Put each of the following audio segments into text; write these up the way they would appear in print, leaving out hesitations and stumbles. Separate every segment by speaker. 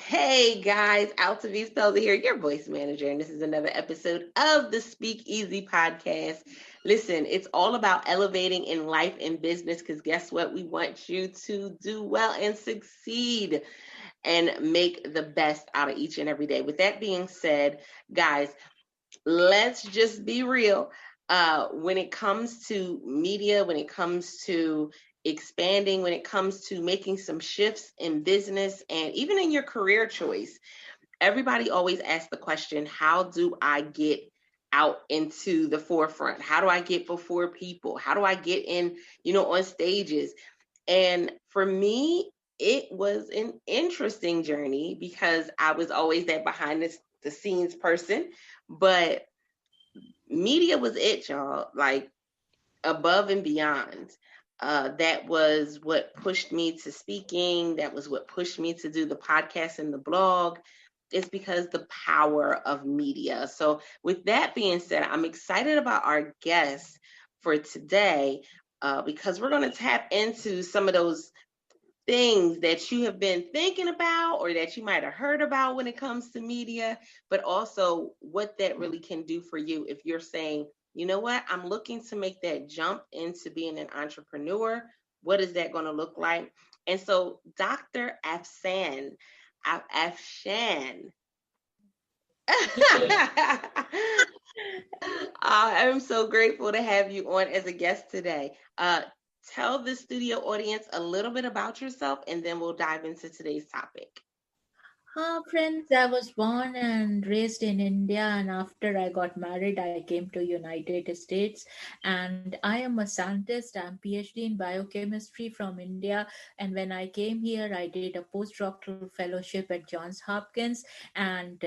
Speaker 1: Hey guys, Altavis Pelzer here, your voice manager, and this is another episode of the Speak Easy podcast. Listen, it's all about elevating in life and business because guess what? We want you to do well and succeed and make the best out of each and every day. With that being said, guys, let's just be real. When it comes to media, when it comes to expanding, when it comes to making some shifts in business and even in your career choice, everybody always asks the question, how do I get out into the forefront? How do I get before people? How do I get in, on stages? And for me, it was an interesting journey because I was always that behind the scenes person, but media was it, y'all, like above and beyond. That was what pushed me to speaking. That was what pushed me to do the podcast and the blog. It's because the power of media. So, with that being said, I'm excited about our guest for today because we're going to tap into some of those things that you have been thinking about or that you might have heard about when it comes to media, but also what that really can do for you if you're saying, you know what, I'm looking to make that jump into being an entrepreneur. What is that going to look like? And so, Dr. Afshan, I'm so grateful to have you on as a guest today. Tell the studio audience a little bit about yourself, and then we'll dive into today's topic.
Speaker 2: Friends, I was born and raised in India, and after I got married, I came to United States. And I am a scientist. I'm PhD in biochemistry from India. And when I came here, I did a postdoctoral fellowship at Johns Hopkins. And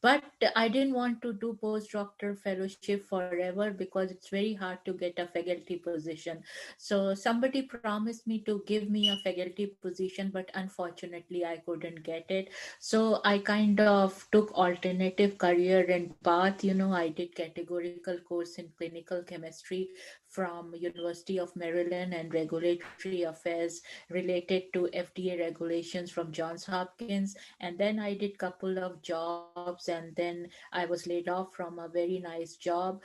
Speaker 2: but I didn't want to do postdoctoral fellowship forever because it's very hard to get a faculty position. So somebody promised me to give me a faculty position, but unfortunately, I couldn't get it. So I kind of took alternative career and path. I did categorical course in clinical chemistry from University of Maryland and regulatory affairs related to FDA regulations from Johns Hopkins. And then I did couple of jobs, and then I was laid off from a very nice job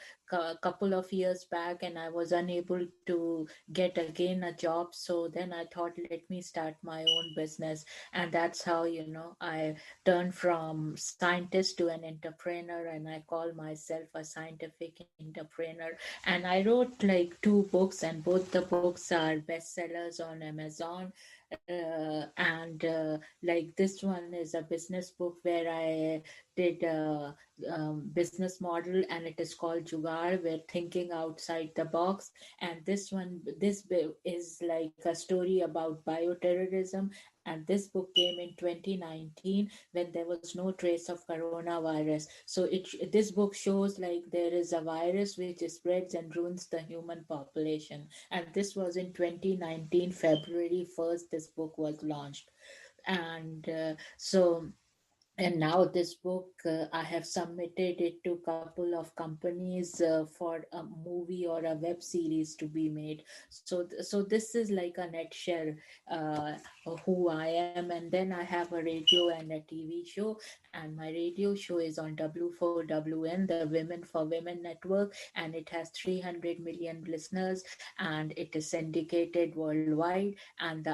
Speaker 2: couple of years back, and I was unable to get again a job. So then I thought, let me start my own business, and that's how I turned from scientist to an entrepreneur, and I call myself a scientific entrepreneur. And I wrote like two books, and both the books are bestsellers on Amazon. And like this one is a business book where I did a business model, and it is called Jugaad, where thinking outside the box. And is like a story about bioterrorism. And this book came in 2019 when there was no trace of coronavirus. So this book shows like there is a virus which spreads and ruins the human population. And this was in 2019, February 1st, this book was launched. And now this book, I have submitted it to a couple of companies for a movie or a web series to be made. So this is like a nutshell, uh, who I am. And then I have a radio and a TV show, and my radio show is on W4WN, the Women for Women Network, and it has 300 million listeners, and it is syndicated worldwide. And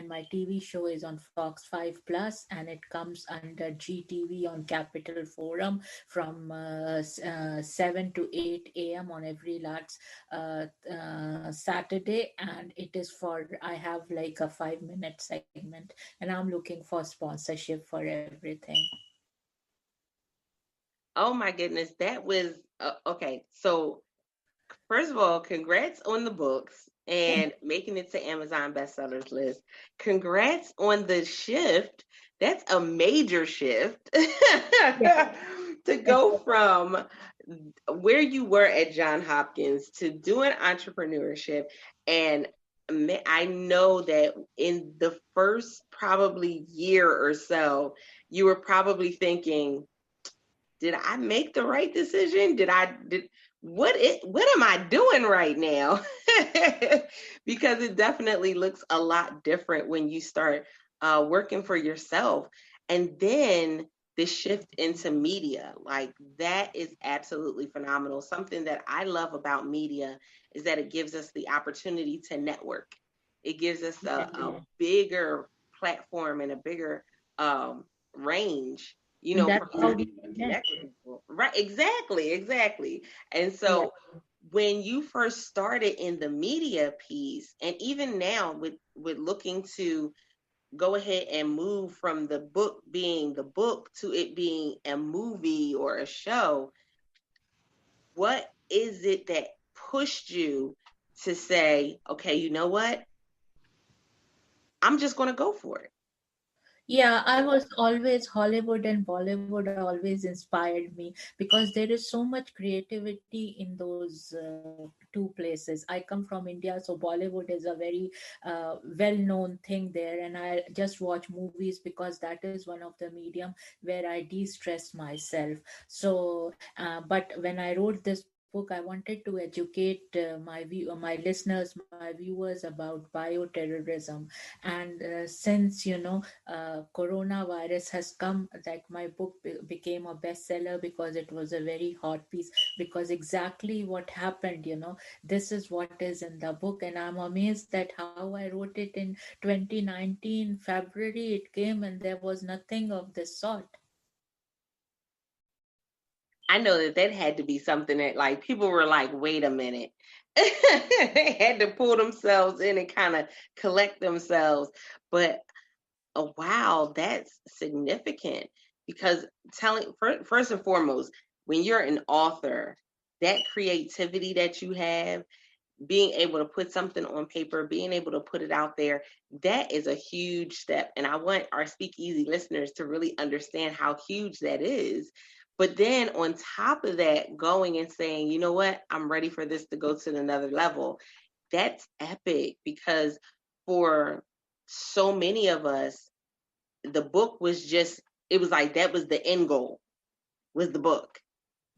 Speaker 2: my TV show is on Fox 5 Plus, and it comes under GTV on Capital Forum from 7 to 8 a.m. on every last Saturday. And it is for, I have like a 5-minute segment, and I'm looking for sponsorship for everything.
Speaker 1: Oh my goodness, that was okay. So, first of all, congrats on the books and making it to Amazon bestsellers list. Congrats on the shift. That's a major shift to go from where you were at John Hopkins to doing entrepreneurship. And I know that in the first probably year or so, you were probably thinking, did I make the right decision? What am I doing right now? Because it definitely looks a lot different when you start working for yourself. And then the shift into media, like that is absolutely phenomenal. Something that I love about media is that it gives us the opportunity to network. It gives us a
Speaker 2: Yeah.
Speaker 1: bigger platform and a bigger um, range,
Speaker 2: And
Speaker 1: for
Speaker 2: that's
Speaker 1: us
Speaker 2: how
Speaker 1: to
Speaker 2: we
Speaker 1: be able to
Speaker 2: connect.
Speaker 1: connect with people. Right, exactly, exactly. And
Speaker 2: Yeah.
Speaker 1: so when you first started in the media piece, and even now with looking to go ahead and move from the book being the book to it being a movie or a show, what is it that pushed you to say, okay, you know what? I'm just going to go for it.
Speaker 2: Yeah, I was always Hollywood and Bollywood always inspired me because there is so much creativity in those two places. I come from India, so Bollywood is a very well-known thing there, and I just watch movies because that is one of the medium where I de-stress myself. So, but when I wrote this book, I wanted to educate my listeners, my viewers about bioterrorism, and since coronavirus has come, like my book became a bestseller because it was a very hot piece, because exactly what happened, this is what is in the book. And I'm amazed that how I wrote it in 2019 February. It came and there was nothing of this sort.
Speaker 1: I know that had to be something that like people were like, wait a minute. They had to pull themselves in and kind of collect themselves. But oh, wow, that's significant because first and foremost, when you're an author, that creativity that you have, being able to put something on paper, being able to put it out there, that is a huge step. And I want our Speakeasy listeners to really understand how huge that is. But then on top of that, going and saying, you know what, I'm ready for this to go to another level. That's epic because for so many of us, the book was just, it was like that was the end goal, was the book.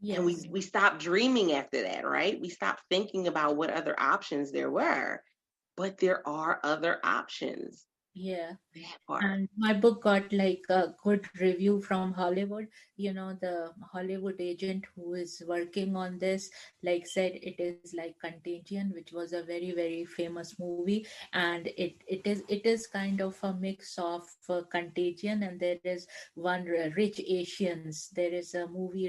Speaker 1: And we
Speaker 2: Yes.
Speaker 1: we stopped dreaming after that, right? We stopped thinking about what other options there were, but there are other options.
Speaker 2: Yeah.
Speaker 1: That part.
Speaker 2: And my book got like a good review from Hollywood. The Hollywood agent who is working on this like said it is like Contagion, which was a very very famous movie. And it is kind of a mix of Contagion, and there is one Rich Asians. There is a movie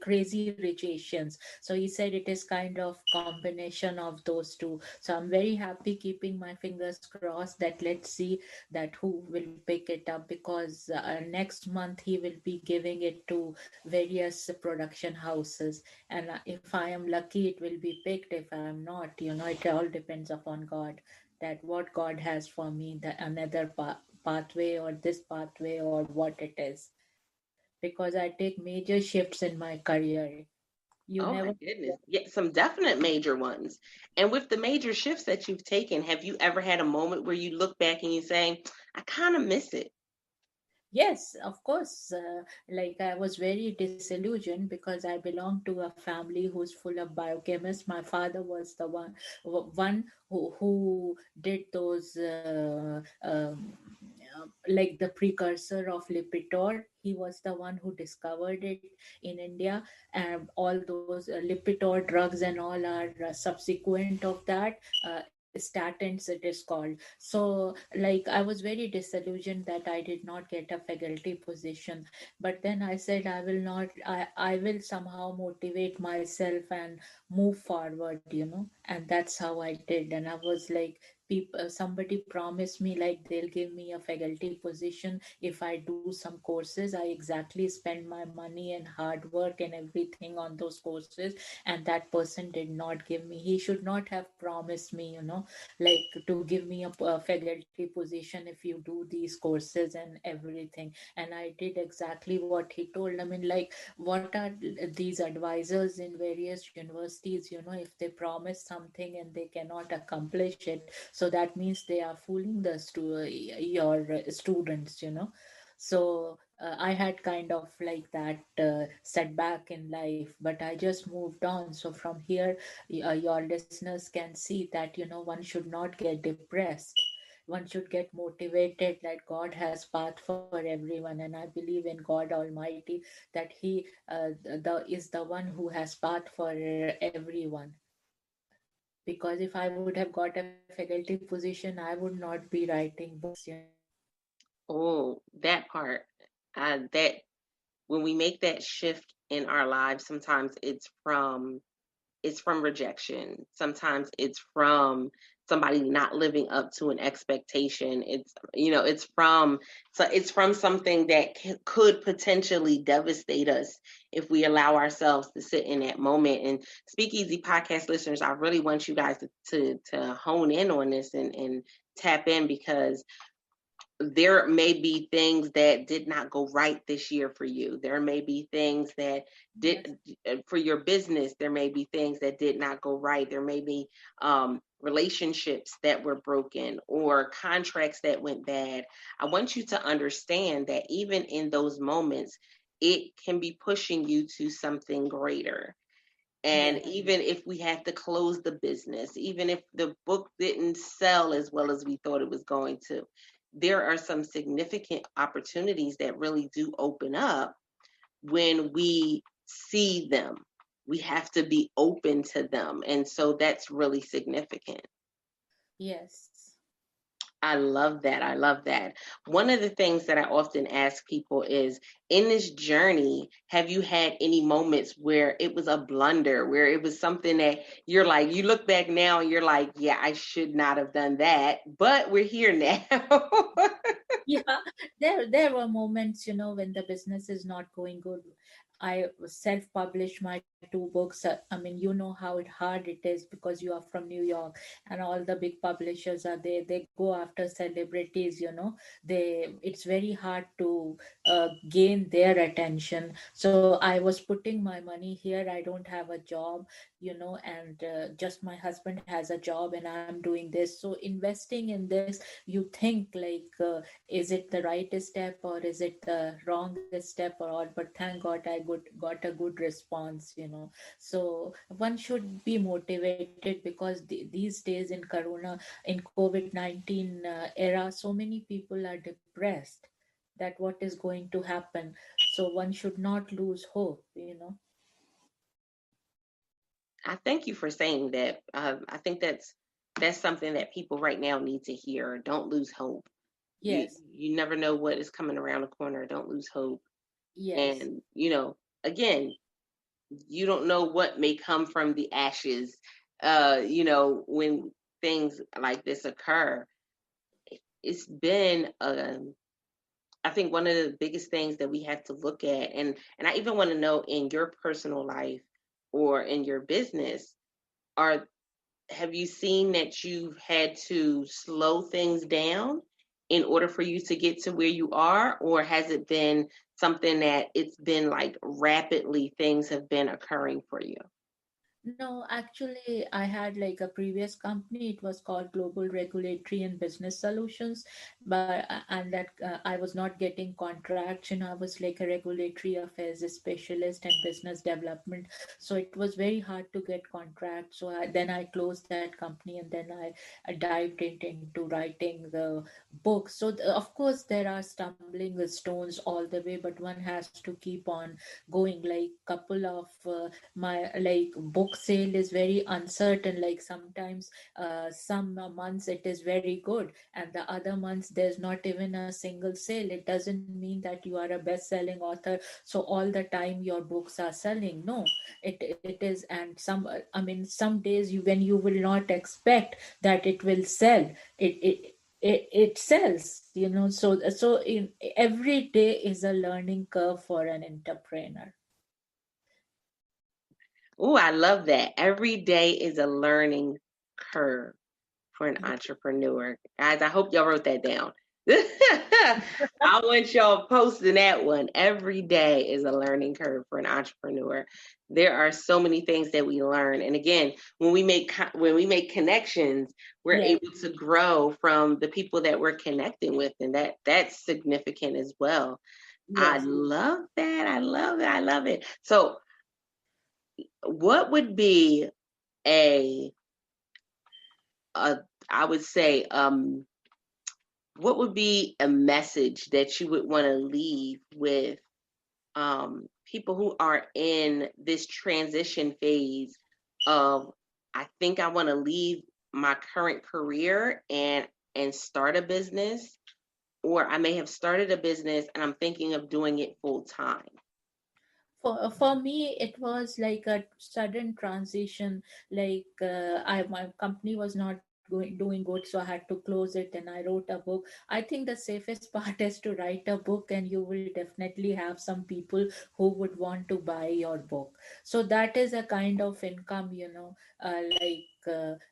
Speaker 2: Crazy Rich Asians. So he said it is kind of combination of those two. So I'm very happy, keeping my fingers crossed that let's see that who will pick it up, because next month he will be giving it to various production houses. And if I am lucky, it will be picked. If I am not, it all depends upon God, that what God has for me, the another pathway, or this pathway, or what it is. Because I take major shifts in my career. You
Speaker 1: Oh
Speaker 2: never.
Speaker 1: my goodness. Yeah, some definite major ones. And with the major shifts that you've taken, have you ever had a moment where you look back and you say, I kind of miss it?
Speaker 2: Yes, of course. Like I was very disillusioned because I belong to a family who's full of biochemists. My father was the one who did those like the precursor of Lipitor. He was the one who discovered it in India, and all those Lipitor drugs and all are subsequent of that. Statins, it is called. So like I was very disillusioned that I did not get a faculty position. But then I said I will not, I will somehow motivate myself and move forward, and that's how I did. And I was like, people, somebody promised me like they'll give me a faculty position if I do some courses. I exactly spend my money and hard work and everything on those courses, and that person did not give me. He should not have promised me, like to give me a faculty position if you do these courses and everything. And I did exactly what he told. I mean, like, what are these advisors in various universities, if they promise something and they cannot accomplish it, so that means they are fooling your students, so I had kind of like that setback in life, but I just moved on. So from here, your listeners can see that one should not get depressed. one should get motivated that God has path for everyone, and I believe in God Almighty, that He is the one who has path for everyone. Because if I would have got a faculty position, I would not be writing books.
Speaker 1: Oh, that part. That when we make that shift in our lives, sometimes it's from rejection. Sometimes it's from somebody not living up to an expectation. It's from something that could potentially devastate us if we allow ourselves to sit in that moment. And Speakeasy podcast listeners, I really want you guys to hone in on this and tap in, because there may be things that did not go right this year for you. There may be things that
Speaker 2: Yes.
Speaker 1: did for your business. There may be things that did not go right. There may be relationships that were broken or contracts that went bad. I want you to understand that even in those moments, it can be pushing you to something greater. And
Speaker 2: Yes.
Speaker 1: even if we have to close the business, even if the book didn't sell as well as we thought it was going to, there are some significant opportunities that really do open up when we see them. We have to be open to them. And so that's really significant.
Speaker 2: Yes.
Speaker 1: I love that. I love that. One of the things that I often ask people is, in this journey, have you had any moments where it was a blunder, where it was something that you're like, you look back now and you're like, yeah, I should not have done that, but we're here now.
Speaker 2: Yeah, there were moments, when the business is not going good. I self-published my two books. I mean, you know how hard it is because you are from New York, and all the big publishers are there. They go after celebrities. It's very hard to gain their attention. So I was putting my money here. I don't have a job, and just my husband has a job, and I'm doing this. So investing in this, you think like. Is it the right step or is it the wrong step or all? But thank God got a good response. So one should be motivated because these days in COVID-19 era, so many people are depressed that what is going to happen. So one should not lose hope.
Speaker 1: I thank you for saying that. I think that's something that people right now need to hear. Don't lose hope. You
Speaker 2: Yes.
Speaker 1: you never know what is coming around the corner. Don't lose hope.
Speaker 2: Yes.
Speaker 1: And again, you don't know what may come from the ashes. When things like this occur, it's been I think one of the biggest things that we have to look at, and I even want to know, in your personal life or in your business, are have you seen that you've had to slow things down in order for you to get to where you are? Or has it been something that it's been like rapidly things have been occurring for you?
Speaker 2: No, actually, I had like a previous company. It was called Global Regulatory and Business Solutions, and that I was not getting contracts. I was like a regulatory affairs specialist and business development. So it was very hard to get contracts. So then I closed that company, and then I dived into writing the books. So of course there are stumbling stones all the way, but one has to keep on going. Like couple of my like book sale is very uncertain. Like sometimes some months it is very good, and the other months there's not even a single sale. It doesn't mean that you are a best selling author, so all the time your books are selling. No, it is. And I mean, some days when you will not expect that it will sell, it sells. So every day is a learning curve for an entrepreneur.
Speaker 1: Oh, I love that. Every day is a learning curve for an entrepreneur. Guys, I hope y'all wrote that down. I want y'all posting that one. Every day is a learning curve for an entrepreneur. There are so many things that we learn. And again, when we make connections, we're
Speaker 2: Yes.
Speaker 1: able to grow from the people that we're connecting with, and that's significant as well. I
Speaker 2: Yes.
Speaker 1: love that. I love it. I love it. So, what would be a a I would say what would be a message that you would want to leave with people who are in this transition phase of, I think I want to leave my current career and start a business, or I may have started a business and I'm thinking of doing it full time.
Speaker 2: For me it was like a sudden transition. Like I my company was not doing good, so I had to close it and I wrote a book. I think the safest part is to write a book, and you will definitely have some people who would want to buy your book. So that is a kind of income,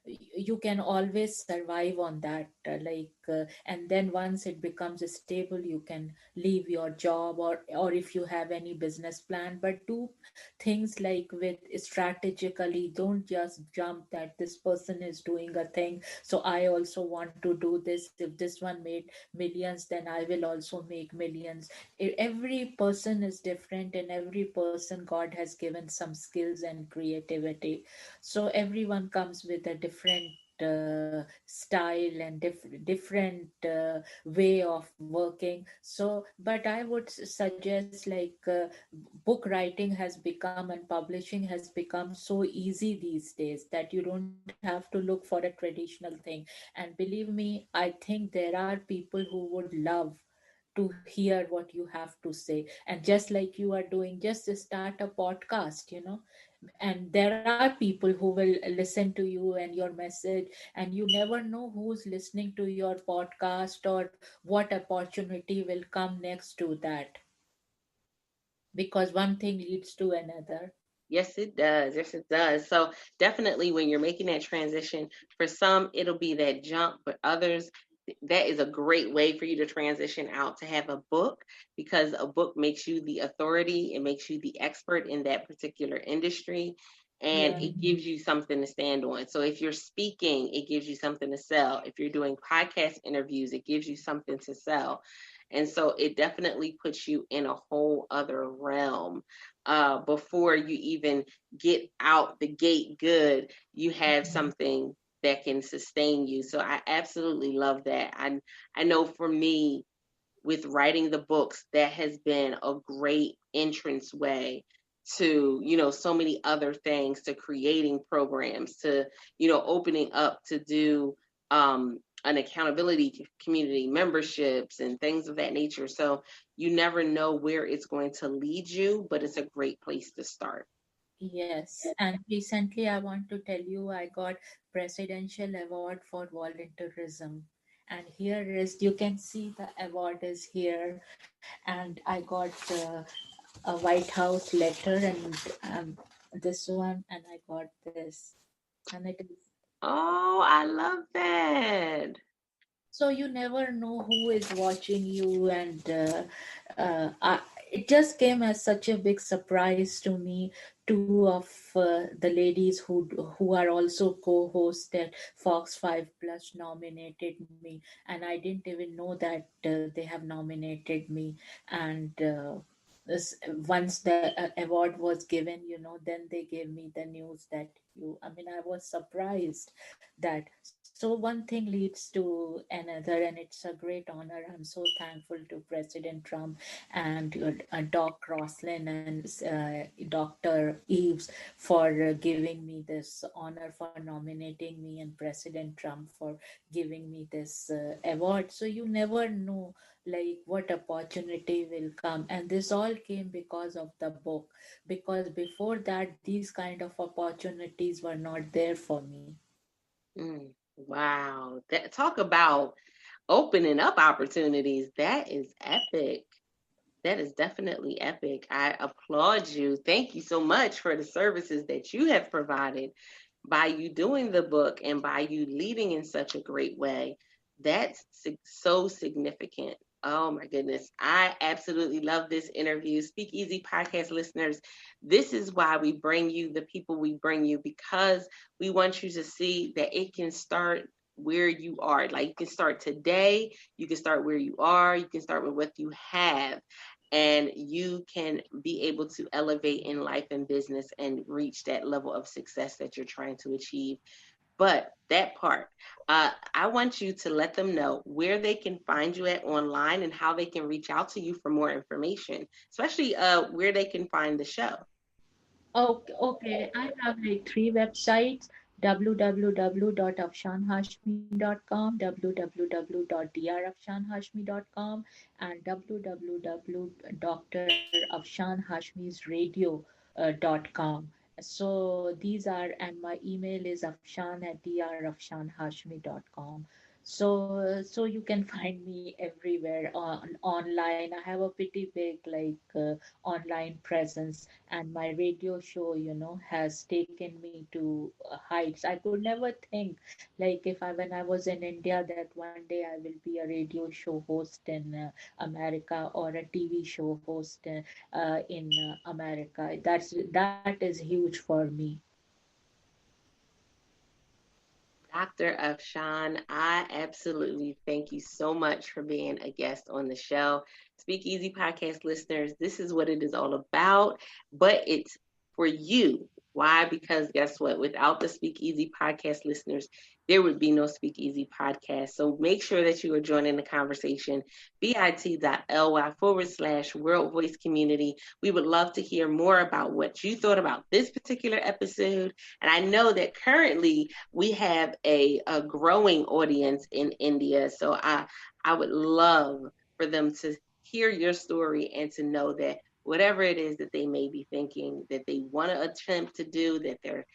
Speaker 2: you can always survive on that, and then once it becomes stable, you can leave your job, or if you have any business plan. But do things like with strategically. Don't just jump that this person is doing a thing, so I also want to do this. If this one made millions, then I will also make millions. Every person is different, and every person God has given some skills and creativity. So everyone comes with a different style and different way of working. So but I would suggest, book writing has become, and publishing has become so easy these days, that you don't have to look for a traditional thing. And believe me, I think there are people who would love to hear what you have to say. And just like you are doing, just start a podcast, and there are people who will listen to you and your message. And you never know who's listening to your podcast, or what opportunity will come next to that, because one thing leads to another.
Speaker 1: Yes, it does. Yes, it does. So definitely when you're making that transition, for some, it'll be that jump, but others, that is a great way for you to transition out to have a book, because a book makes you the authority. It makes you the expert in that particular industry, and
Speaker 2: Yeah.
Speaker 1: it gives you something to stand on. So if you're speaking, it gives you something to sell. If you're doing podcast interviews, it gives you something to sell. And so it definitely puts you in a whole other realm before you even get out the gate good. You have something that can sustain you. So I absolutely love that. I know for me, with writing the books, that has been a great entrance way to, so many other things, to creating programs, to, opening up to do an accountability community memberships and things of that nature. So you never know where it's going to lead you, but it's a great place to start.
Speaker 2: Yes, and recently I want to tell you I got Presidential Award for Volunteerism. And here is, you can see the award is here, and I got a White House letter, and this one, and I got this, and it is.
Speaker 1: Oh, I love that.
Speaker 2: So you never know who is watching you, and it just came as such a big surprise to me. Two of the ladies who are also co-hosts at Fox 5 Plus nominated me, and I didn't even know that they have nominated me. And this, once the award was given, then they gave me the news that you. I mean, I was surprised that. So one thing leads to another, and it's a great honor. I'm so thankful to President Trump and Doc Roslin and Dr. Eves for giving me this honor, for nominating me, and President Trump for giving me this award. So you never know like what opportunity will come, and this all came because of the book, because before that these kind of opportunities were not there for me.
Speaker 1: Wow. That, talk about opening up opportunities. That is epic. That is definitely epic. I applaud you. Thank you so much for the services that you have provided by you doing the book and by you leading in such a great way. That's so significant. Oh my goodness. I absolutely love this interview. Speak Easy podcast listeners, this is why we bring you the people we bring you, because we want you to see that it can start where you are. Like, you can start today, you can start where you are, you can start with what you have, and you can be able to elevate in life and business and reach that level of success that you're trying to achieve. But that part, I want you to let them know where they can find you at online and how they can reach out to you for more information, especially where they can find the show.
Speaker 2: Okay, okay. I have like three websites: www.afshanhashmi.com, www.dr-afshanhashmi.com, and www.drafshanhashmisradio.com. So these are, and my email is afshan@drafshanhashmi.com. So you can find me everywhere online. I have a pretty big online presence, and my radio show, has taken me to heights I could never think. Like, if I when I was in India, that one day I will be a radio show host in America, or a TV show host in America. That is huge for me.
Speaker 1: Dr. Afshan, I absolutely thank you so much for being a guest on the show. Speakeasy podcast listeners, this is what it is all about, but it's for you. Why? Because guess what? Without the Speakeasy podcast listeners, there would be no Speakeasy podcast. So make sure that you are joining the conversation, bit.ly/World Voice Community. We would love to hear more about what you thought about this particular episode. And I know that currently we have a growing audience in India. So I would love for them to hear your story and to know that whatever it is that they may be thinking that they want to attempt to do, that they're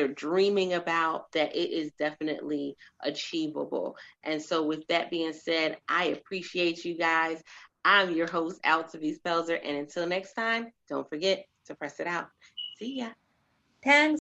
Speaker 1: dreaming about, that it is definitely achievable. And so with that being said, I appreciate you guys. I'm your host, Altavi Spelzer, and until next time, don't forget to press it out. See ya.
Speaker 2: Thanks.